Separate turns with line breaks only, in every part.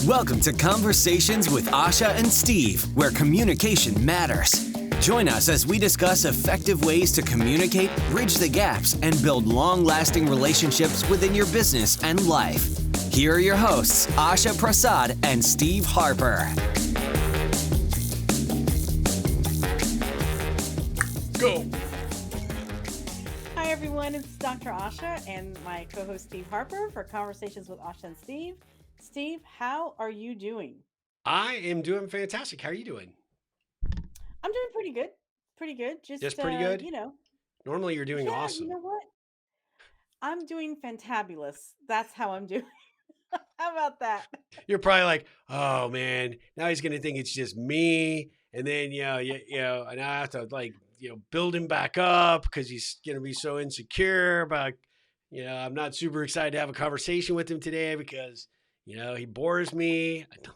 Welcome to Conversations with Asha and Steve, where communication matters. Join us as we discuss effective ways to communicate, bridge the gaps, and build long-lasting relationships within your business and life. Here are your hosts, Asha Prasad and Steve Harper.
Go.
Hi, everyone. It's Dr. Asha and my co-host Steve Harper for Conversations with Asha and Steve. Steve, how are you doing?
I am doing fantastic. How are you doing?
I'm doing pretty good. Pretty good.
Just pretty good?
Yeah,
Normally you're doing
you
awesome.
know what? I'm doing fantabulous. That's how I'm doing. How about that?
You're probably like, oh man, now he's going to think it's just me. And then, and I have to build him back up because he's going to be so insecure about, I'm not super excited to have a conversation with him today because, he bores me.
No.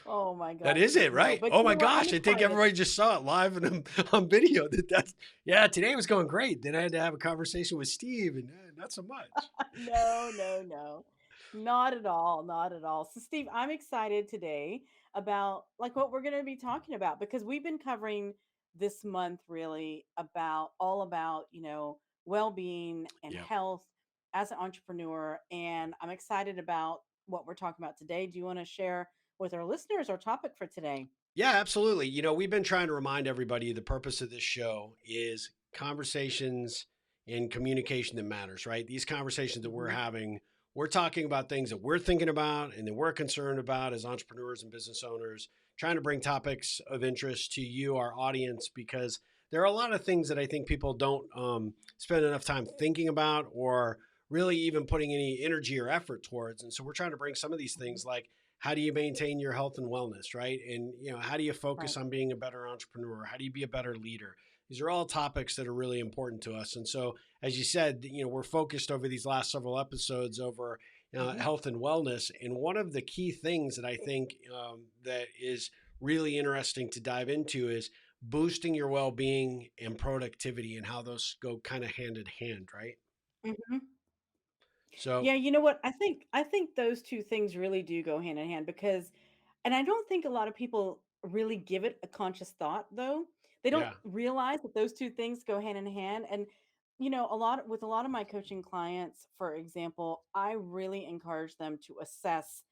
Oh my
That
gosh.
is it,
No,
right?
but
Oh
you
my
know what? I'm
gosh. I think
excited.
everybody just saw it live and on video. Today was going great. Then I had to have a conversation with Steve and not so much.
No. Not at all. Not at all. So, Steve, I'm excited today about like what we're going to be talking about because we've been covering this month really about all about, well-being and
Yeah.
health as an entrepreneur. And I'm excited about what we're talking about today. Do you want to share with our listeners our topic for today?
Yeah, absolutely. We've been trying to remind everybody the purpose of this show is conversations and communication that matters, right? These conversations that we're
Hmm.
having, we're talking about things that we're thinking about and that we're concerned about as entrepreneurs and business owners, trying to bring topics of interest to you, our audience, because there are a lot of things that I think people don't spend enough time thinking about or really even putting any energy or effort towards. And so we're trying to bring some of these things like, how do you maintain your health and wellness, right? And how do you
Right.
focus on being a better entrepreneur? How do you be a better leader? These are all topics that are really important to us. And so, as you said, we're focused over these last several episodes over
Hmm.
health and wellness. And one of the key things that I think that is really interesting to dive into is boosting your well-being and productivity and how those go kind of hand in hand, right?
Hmm.
So,
Yeah, you know what? I think those two things really do go hand in hand because and I don't think a lot of people really give it a conscious thought though. They don't
yeah,
realize that those two things go hand in hand and a lot of my coaching clients, for example, I really encourage them to assess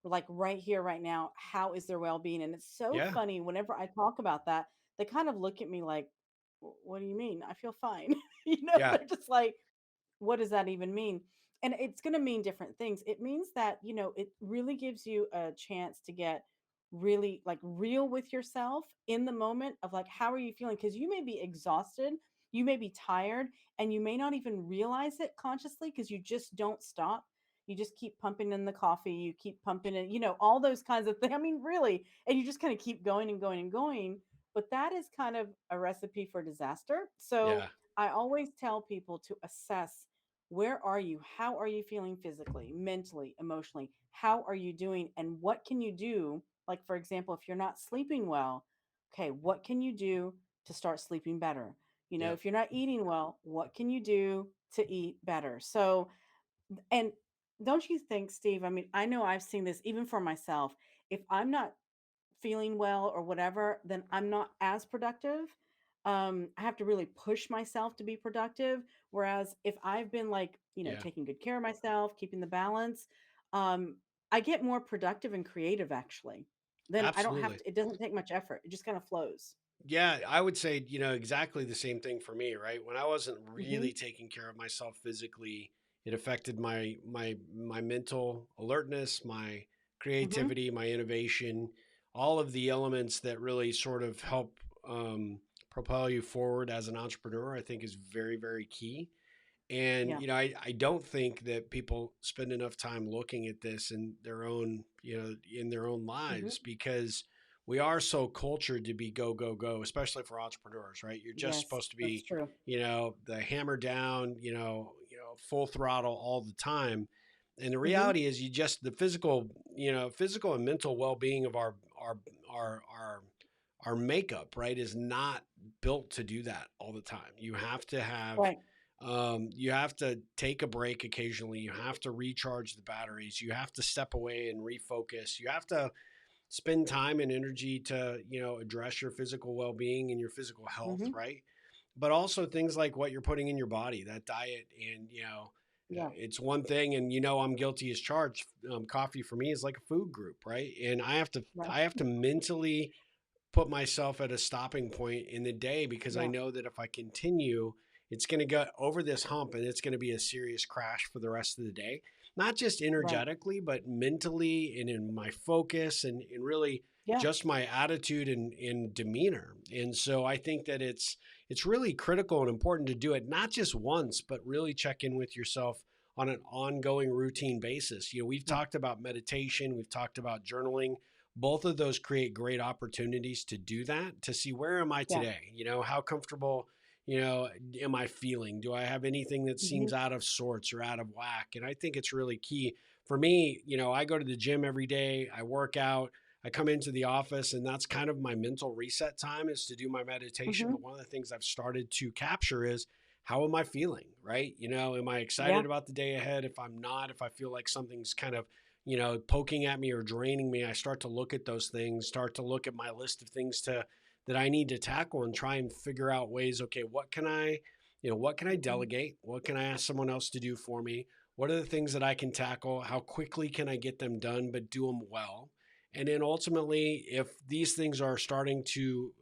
like right here right now, how is their well-being? And it's so
yeah,
funny whenever I talk about that, they kind of look at me like, What do you mean? I feel fine."
yeah,
They're just like, what does that even mean? And it's going to mean different things. It means that, it really gives you a chance to get really like real with yourself in the moment of like, how are you feeling? Because you may be exhausted, you may be tired, and you may not even realize it consciously because you just don't stop. You just keep pumping in the coffee, you keep pumping in, all those kinds of things. I mean, really, and you just kind of keep going and going and going. But that is kind of a recipe for disaster. So
yeah,
I always tell people to assess, where are you? How are you feeling physically, mentally, emotionally? How are you doing? And what can you do? Like, for example, if you're not sleeping well, okay, what can you do to start sleeping better?
yeah.
If you're not eating well, what can you do to eat better? So, and don't you think, Steve? I mean, I know I've seen this even for myself. If I'm not feeling well or whatever, then I'm not as productive. I have to really push myself to be productive. Whereas if I've been like,
Yeah.
taking good care of myself, keeping the balance, um, I get more productive and creative actually. Then I don't have
Absolutely.
to, it doesn't take much effort. It just kind of flows.
Yeah, I would say, exactly the same thing for me, right? When I wasn't
Hmm.
really taking care of myself physically, it affected my mental alertness, my
Hmm.
creativity, my innovation, all of the elements that really sort of help um, propel you forward as an entrepreneur, I think is very, very key. And,
Yeah.
I don't think that people spend enough time looking at this in their own
Hmm.
lives because we are so cultured to be go, go, go, especially for entrepreneurs, right? You're just
Yes,
supposed to
that's
be,
true.
the hammer down, full throttle all the time. And the
Hmm.
reality is the physical and mental well-being of our, our, our makeup, right, is not built to do that all the time. You have to have
Right.
You have to take a break occasionally. You have to recharge the batteries. You have to step away and refocus. You have to spend time and energy to, address your physical well-being and your physical health,
Hmm.
right? But also things like what you're putting in your body, that diet. And
Yeah.
it's one thing, and I'm guilty as charged. Coffee for me is like a food group, right? And
Right.
I have to mentally put myself at a stopping point in the day, because I
Yeah.
know that if I continue, it's going to go over this hump and it's going to be a serious crash for the rest of the day. Not just
Right.
energetically, but mentally and in my focus, and really
Yeah.
just my attitude and demeanor. And so I think that it's really critical and important to do it not just once, but really check in with yourself on an ongoing routine basis. We've
Yeah.
talked about meditation, we've talked about journaling. Both of those create great opportunities to do that, to see where am I
Yeah.
today? How comfortable, am I feeling? Do I have anything that
Hmm.
seems out of sorts or out of whack? And I think it's really key for me. I go to the gym every day, I work out, I come into the office, and that's kind of my mental reset time, is to do my meditation.
Hmm.
But one of the things I've started to capture is, how am I feeling? Right? Am I excited
Yeah.
about the day ahead? If I'm not, if I feel like something's kind of poking at me or draining me, I start to look at those things, start to look at my list of things that I need to tackle, and try and figure out ways. Okay, what can I
Hmm.
delegate? What can I ask someone else to do for me? What are the things that I can tackle? How quickly can I get them done, but do them well? And then ultimately, if these things are starting to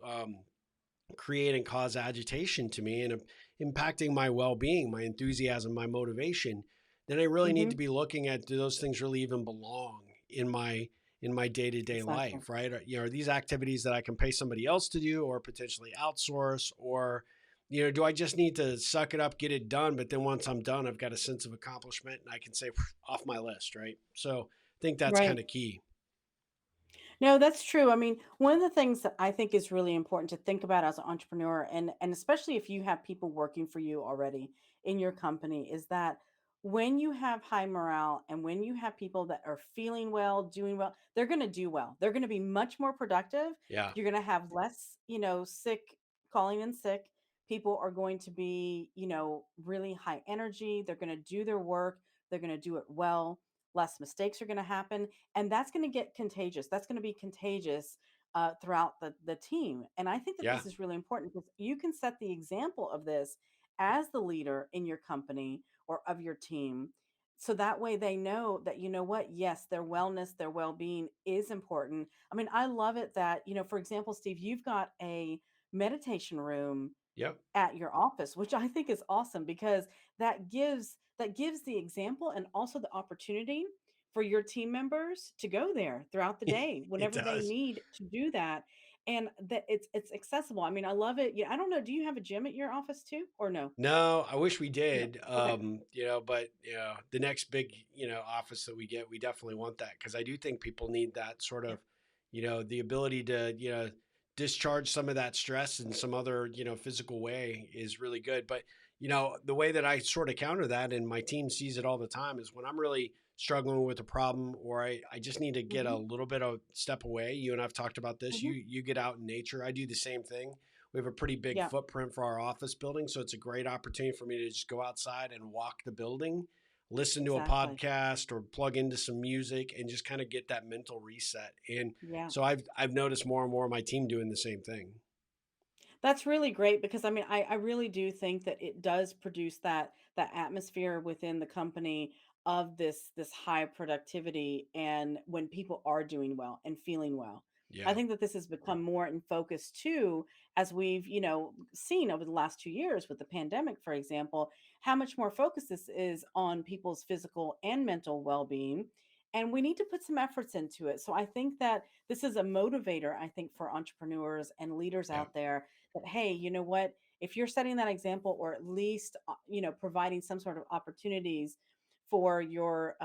create and cause agitation to me, and impacting my well-being, my enthusiasm, my motivation, then I really need
Hmm.
to be looking at, do those things really even belong in my day-to-day
Exactly.
life, right? Are these activities that I can pay somebody else to do, or potentially outsource, or do I just need to suck it up, get it done, but then once I'm done, I've got a sense of accomplishment and I can say, off my list, right? So I think that's kind
Right.
of key.
No, that's true. I mean, one of the things that I think is really important to think about as an entrepreneur, and especially if you have people working for you already in your company, is that when you have high morale and when you have people that are feeling well, doing well, they're going to do well. They're going to be much more productive.
Yeah.
You're going to have less, sick, calling in sick. People are going to be, really high energy. They're going to do their work. They're going to do it well. Less mistakes are going to happen, and that's going to get contagious. That's going to be contagious throughout the team. And I think that
Yeah.
this is really important because you can set the example of this as the leader in your company or of your team. So that way they know that, what, yes, their wellness, their well being is important. I mean, I love it that, for example, Steve, you've got a meditation room
Yep.
at your office, which I think is awesome because that gives the example and also the opportunity for your team members to go there throughout the day
It
whenever they
does.
need to do that, and that it's accessible. I mean, I love it. Yeah, I don't know, do you have a gym at your office too or no?
No, I wish we
No.
did.
Okay.
But the next big, office that we get, we definitely want that, because I do think people need that sort
Yeah.
of, the ability to, discharge some of that stress in some other, physical way is really good. But, the way that I sort of counter that, and my team sees it all the time, is when I'm really struggling with a problem, or I just need to get a
Mhm.
little bit of step away. You and I've talked about this.
Mhm.
You get out in nature. I do the same thing. We have a pretty big
Yeah,
footprint for our office building, so it's a great opportunity for me to just go outside and walk the building, listen to a
exactly.
podcast or plug into some music, and just kind of get that mental reset. And
Yeah.
so I've noticed more and more of my team doing the same thing.
That's really great because I mean I really do think that it does produce that atmosphere within the company of this high productivity and when people are doing well and feeling well. I
Yeah.
think that this has become more in focus too, as we've, seen over the last 2 years with the pandemic, for example, how much more focus this is on people's physical and mental well-being. And we need to put some efforts into it. So I think that this is a motivator, I think, for entrepreneurs and leaders
Yeah.
out there that, hey, you know what, if you're setting that example or at least providing some sort of opportunities for your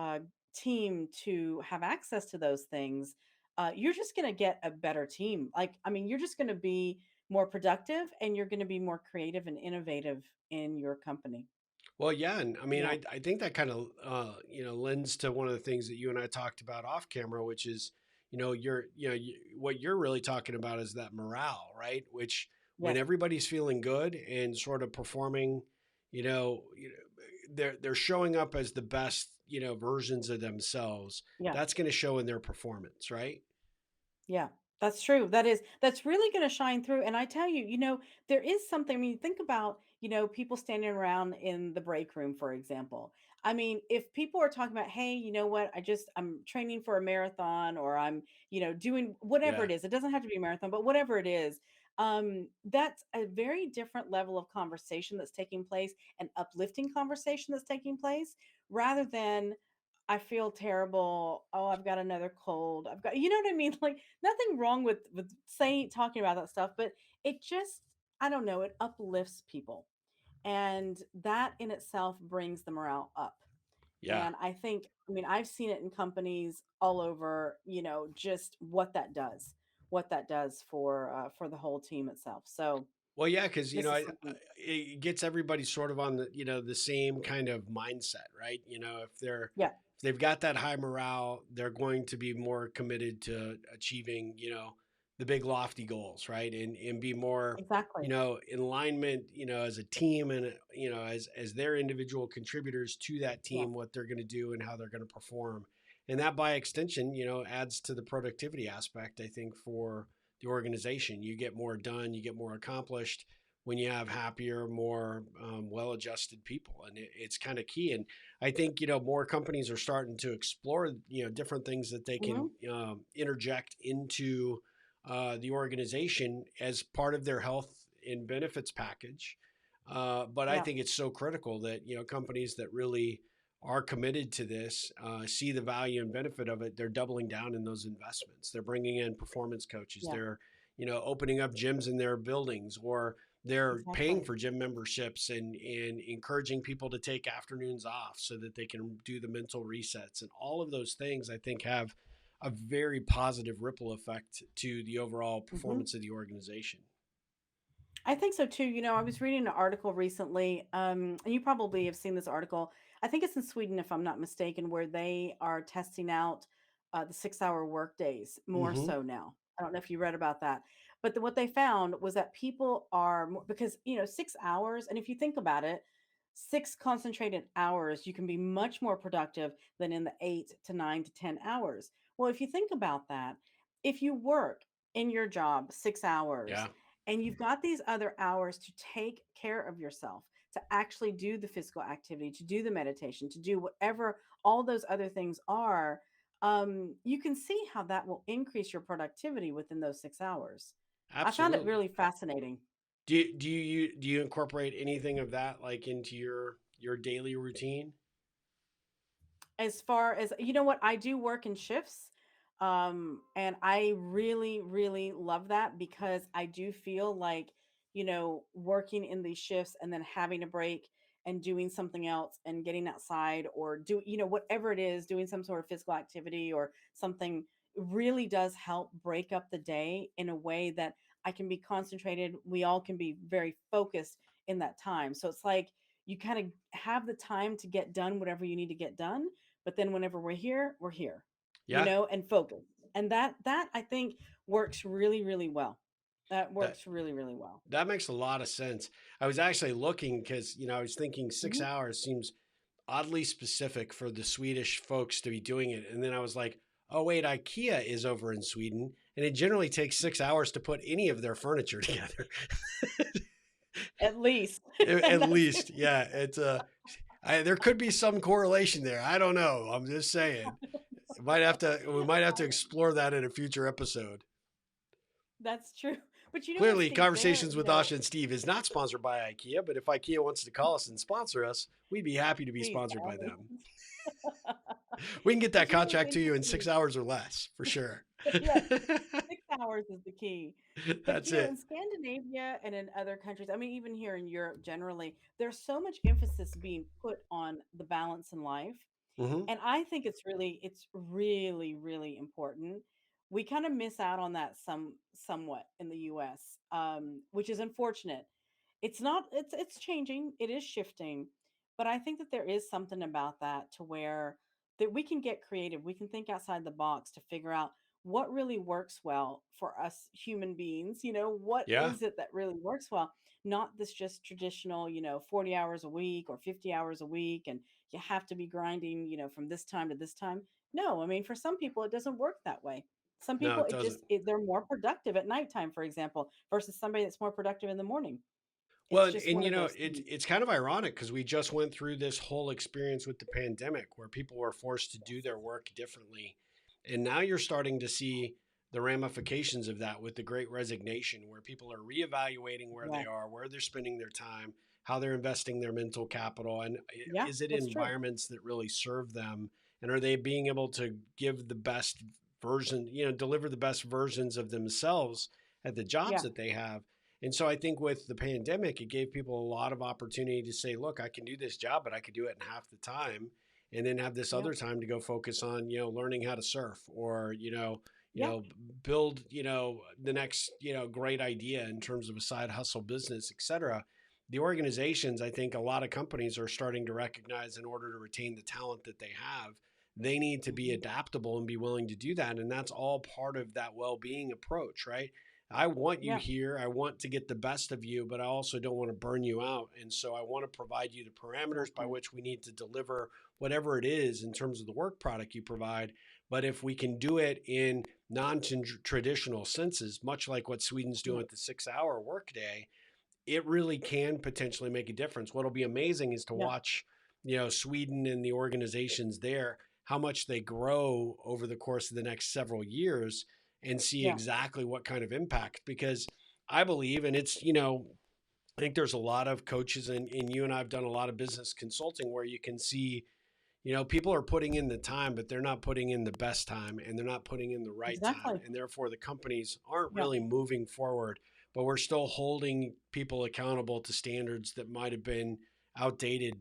team to have access to those things, you're just going to get a better team. Like, I mean, you're just going to be more productive and you're going to be more creative and innovative in your company.
Well, yeah, and I mean,
Yeah.
I think that kind of lends to one of the things that you and I talked about off camera, which is, what you're really talking about is that morale, right? Which, when
Yes.
everybody's feeling good and sort of performing, they're showing up as the best, versions of themselves.
Yeah.
That's going to show in their performance, right?
Yeah, that's true. That's really going to shine through. And I tell you, there is something. I mean, think about, people standing around in the break room, for example. I mean, if people are talking about, hey, you know what, I'm training for a marathon, or I'm, doing whatever
Yeah,
it is. It doesn't have to be a marathon, but whatever it is, that's a very different level of conversation that's taking place, an uplifting conversation that's taking place, rather than I feel terrible. Oh, I've got another cold. I've got, you know what I mean? Like nothing wrong with saying talking about that stuff, but it just, I don't know, it uplifts people. And that in itself brings the morale up.
yeah.
And I think, I mean, I've seen it in companies all over, just what that does for the whole team itself. So
Well, yeah, because
this is something,
it gets everybody sort of on the the same kind of mindset, right?
yeah,
if they've got that high morale, they're going to be more committed to achieving the big lofty goals, right? And be more
exactly.
in alignment, as a team, and as their individual contributors to that
Yeah.
team, what they're going to do and how they're going to perform, and that by extension, adds to the productivity aspect. I think for the organization. You get more done, you get more accomplished when you have happier, more well-adjusted people, and it's kind of key. And I think more companies are starting to explore different things that they
Hmm.
can interject into the organization as part of their health and benefits package. But I
Yeah.
think it's so critical that companies that really are committed to this, see the value and benefit of it. They're doubling down in those investments. They're bringing in performance coaches.
Yeah.
They're opening up gyms in their buildings, or they're paying
Exactly.
for gym memberships, and encouraging people to take afternoons off so that they can do the mental resets, and all of those things I think have a very positive ripple effect to the overall
Hmm.
performance of the organization.
I think so too. I was reading an article recently, and you probably have seen this article. I think it's in Sweden, if I'm not mistaken, where they are testing out the 6-hour work days more
Mm-hmm.
so now. I don't know if you read about that, but what they found was that people are more, because 6 hours, and if you think about it, 6 concentrated hours, you can be much more productive than in the 8 to 9 to 10 hours. Well, if you think about that, if you work in your job 6 hours
Yeah,
and you've got these other hours to take care of yourself, to actually do the physical activity, to do the meditation, to do whatever all those other things are, you can see how that will increase your productivity within those 6 hours. I found it
absolutely.
really fascinating.
Do you incorporate anything of that like into your daily routine?
As far as, you know what, I do work in shifts, and I really really love that, because I do feel like, working in these shifts and then having a break and doing something else and getting outside, or do, whatever it is, doing some sort of physical activity or something, really does help break up the day in a way that I can be concentrated, we all can be very focused in that time. So it's like you kind of have the time to get done whatever you need to get done, but then whenever we're here,
Yeah,
and focus. And that I think works really, really well. That
that
works really, really well.
that makes a lot of sense. I was actually looking because I was thinking six
Mhm.
hours seems oddly specific for the Swedish folks to be doing it, and then I was like, oh wait, IKEA is over in Sweden, and it generally takes 6 hours to put any of their furniture together.
At least.
At
That's
least, yeah. There could be some correlation there. I don't know. I'm just saying. We might have to explore that in a future episode.
that's true. But you know what,
Clearly,
Steve? There,
Conversations with Asha and Steve is not sponsored by IKEA, but if IKEA wants to call us and sponsor us, we'd be happy to be
please,
sponsored
by
by
all
them.
means.
We can get
But
that
you know what's
contract to you in six
interesting?
hours or less, for sure.
Yes, 6 hours is the key. But
That's
in
it.
Scandinavia and in other countries, I mean, even here in Europe generally, there's so much emphasis being put on the balance in life.
Hmm.
And I think it's really, really important. We kind of miss out on that somewhat in the US, which is unfortunate. It's not, it's changing, it is shifting, but I think that there is something about that, to where that we can get creative. We can think outside the box to figure out what really works well for us human beings. What
Yeah.
is it that really works well? Not this just traditional, 40 hours a week or 50 hours a week, and you have to be grinding, from this time to this time. No, I mean, for some people, it doesn't work that way. Some
No,
people,
it doesn't.
they're more productive at nighttime, for example, versus somebody that's more productive in the morning.
Well,
It's just
and
one of those things.
it's kind of ironic because we just went through this whole experience with the pandemic where people were forced to do
Yes.
their work differently. And now you're starting to see the ramifications of that with the great resignation, where people are reevaluating where
Yeah.
they are, where they're spending their time, how they're investing their mental capital, and
Yeah,
is it
that's true.
environments that really serve them? And are they being able to give the best version, deliver the best versions of themselves at the jobs
Yeah.
that they have? And so I think with the pandemic, it gave people a lot of opportunity to say, look, I can do this job, but I could do it in half the time and then have this
Yeah.
other time to go focus on, learning how to surf or,
Yeah.
build, the next, great idea in terms of a side hustle business, et cetera. The organizations, I think a lot of companies are starting to recognize in order to retain the talent that they have, they need to be
Mhm.
adaptable and be willing to do that. And that's all part of that well-being approach, right? I want you
Yeah.
here. I want to get the best of you, but I also don't want to burn you out. And so I want to provide you the parameters by
Exactly.
which we need to deliver whatever it is in terms of the work product you provide. But if we can do it in non traditional senses, much like what Sweden's doing
Yeah.
with the 6 hour workday, it really can potentially make a difference. What'll be amazing is to
Yeah.
watch, Sweden and the organizations there, how much they grow over the course of the next several years and see
Yeah.
exactly what kind of impact. Because I believe, and it's, I think there's a lot of coaches and you and I've done a lot of business consulting where you can see, people are putting in the time, but they're not putting in the best time and they're not putting in the right time.
Exactly.
And therefore, the companies aren't
Yeah.
really moving forward, but we're still holding people accountable to standards that might have been outdated,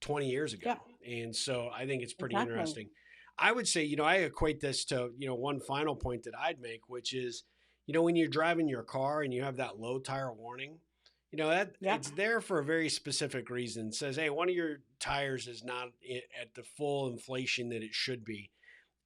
20 years ago.
Yeah.
And so I think it's pretty
Exactly.
interesting. I would say, I equate this to, one final point that I'd make, which is, when you're driving your car and you have that low tire warning, that
Yeah.
it's there for a very specific reason. It says, hey, one of your tires is not at the full inflation that it should be.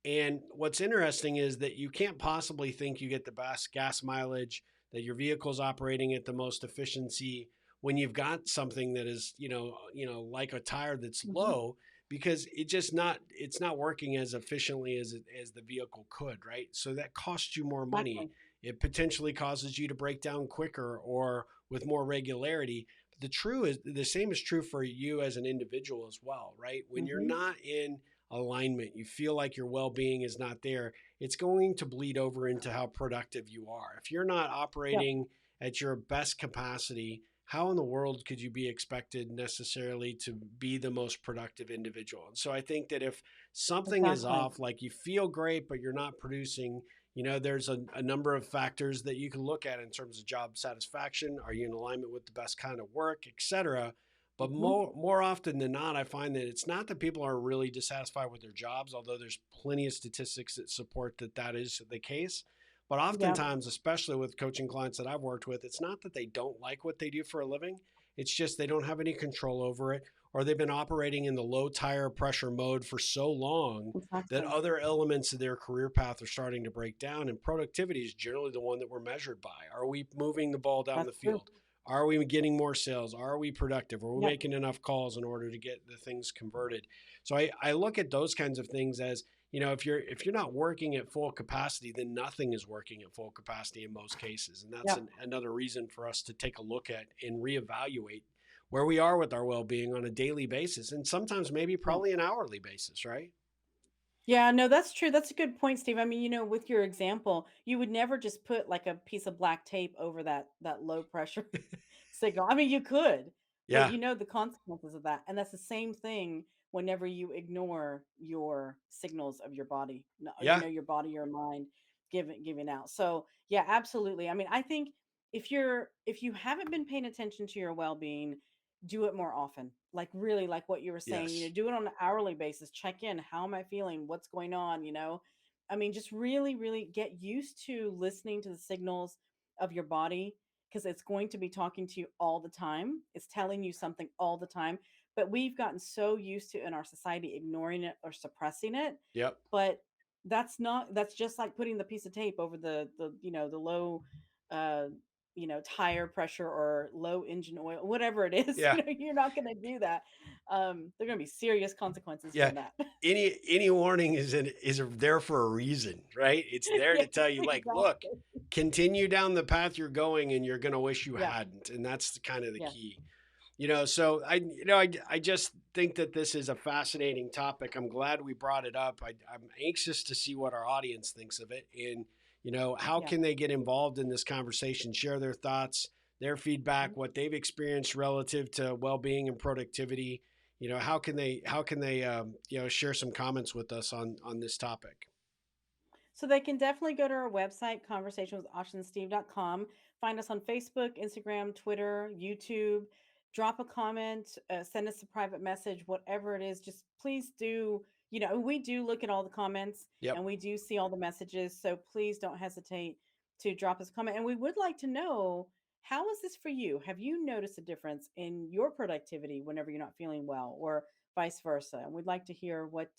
And what's interesting is that you can't possibly think you get the best gas mileage, that your vehicle's operating at the most efficiency when you've got something that is, like a tire that's
Hmm.
low, because it's not working as efficiently as the vehicle could, right? So that costs you more money.
Exactly.
It potentially causes you to break down quicker or with more regularity. But the same is true for you as an individual as well, right? When you're
Hmm.
not in alignment, you feel like your well being is not there, it's going to bleed over into how productive you are. If you're not
Yeah.
operating at your best capacity, how in the world could you be expected necessarily to be the most productive individual? And so I think that if something is
Exactly.
off, like you feel great, but you're not producing, there's a number of factors that you can look at in terms of job satisfaction. Are you in alignment with the best kind of work, et cetera? But
Hmm.
more often than not, I find that it's not that people are really dissatisfied with their jobs, although there's plenty of statistics that support that that is the case. But
Yeah.
oftentimes, especially with coaching clients that I've worked with, it's not that they don't like what they do for a living. It's just they don't have any control over it, or they've been operating in the low tire pressure mode for so long that
Exactly.
other elements of their career path are starting to break down. And productivity is generally the one that we're measured by. Are we moving the ball down the
That's true.
field? Are we getting more sales? Are we productive? Are we
Yeah.
making enough calls in order to get the things converted? So I look at those kinds of things as, if you're not working at full capacity, then nothing is working at full capacity in most cases. And that's
Yeah.
another reason for us to take a look at and reevaluate where we are with our well-being on a daily basis, and sometimes maybe
Yeah.
probably an hourly basis, right?
Yeah, no, that's true. That's a good point, Steve. I mean, with your example, you would never just put like a piece of black tape over that low pressure signal. I mean, you could, but
Yeah.
you know the consequences of that. And that's the same thing whenever you ignore your signals of your body,
Yeah.
your body, your mind giving out. So, yeah, absolutely. I mean, I think if you haven't been paying attention to your well-being, do it more often. Like really like what you were saying,
Yes.
do it on an hourly basis. Check in, how am I feeling? What's going on? I mean, just really really get used to listening to the signals of your body because it's going to be talking to you all the time. It's telling you something all the time. But we've gotten so used to in our society ignoring it or suppressing it.
Yep.
But that's just like putting the piece of tape over the low uh tire pressure or low engine oil, whatever it is.
Yeah.
You're not going to do that. There're going to be serious consequences
Yeah.
from that.
Any warning is there for a reason, right? It's there to
Yes,
tell you, like, look,
exactly.
continue down the path you're going, and you're gonna wish you
Yeah.
hadn't. And that's kind of the
Yeah.
key. So I just think that this is a fascinating topic. I'm glad we brought it up. I'm anxious to see what our audience thinks of it, and how
Yeah.
can they get involved in this conversation, share their thoughts, their feedback,
Mhm.
what they've experienced relative to well-being and productivity. How can they share some comments with us on this topic?
So they can definitely go to our website, conversationwithashaandsteve.com. Find us on Facebook, Instagram, Twitter, YouTube. Drop a comment, send us a private message, whatever it is. Just please do. We do look at all the comments
Yep.
and we do see all the messages. So please don't hesitate to drop us a comment. And we would like to know, how is this for you? Have you noticed a difference in your productivity whenever you're not feeling well, or vice versa? And we'd like to hear what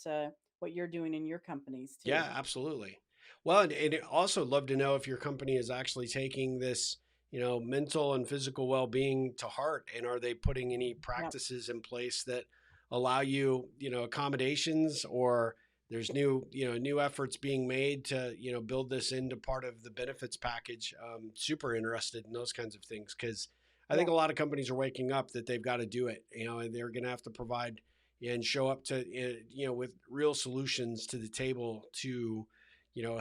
you're doing in your companies too.
Yeah, absolutely. Well, and also love to know if your company is actually taking this, mental and physical well-being to heart, and are they putting any
Yep.
practices in place that allow you, accommodations, or there's new efforts being made to, build this into part of the benefits package. Super interested in those kinds of things, because I think
Yeah.
a lot of companies are waking up that they've got to do it, and they're going to have to provide and show up to with real solutions to the table to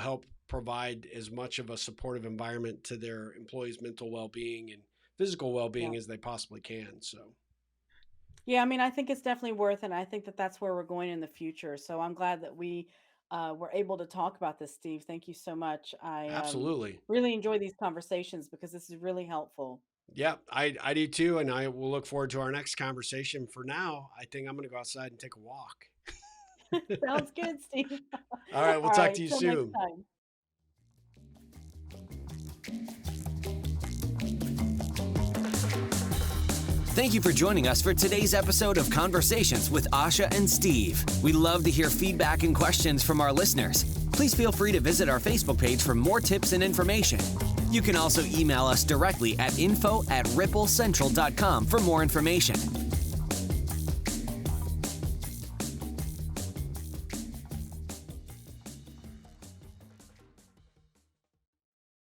help provide as much of a supportive environment to their employees' mental well-being and physical
Yeah.
well-being as they possibly can. So
Yeah, I mean, I think it's definitely worth it. And I think that that's where we're going in the future. So I'm glad that we were able to talk about this, Steve. Thank you so much. I
absolutely.
really enjoy these conversations because this is really helpful.
Yeah, I do too, and I will look forward to our next conversation. For now, I think I'm going to go outside and take a walk.
Sounds good, Steve.
All right, we'll
All
talk
right.
to you
Till next
soon.
time.
Thank you for joining us for today's episode of Conversations with Asha and Steve. We love to hear feedback and questions from our listeners. Please feel free to visit our Facebook page for more tips and information. You can also email us directly at info@ripplecentral.com for more information.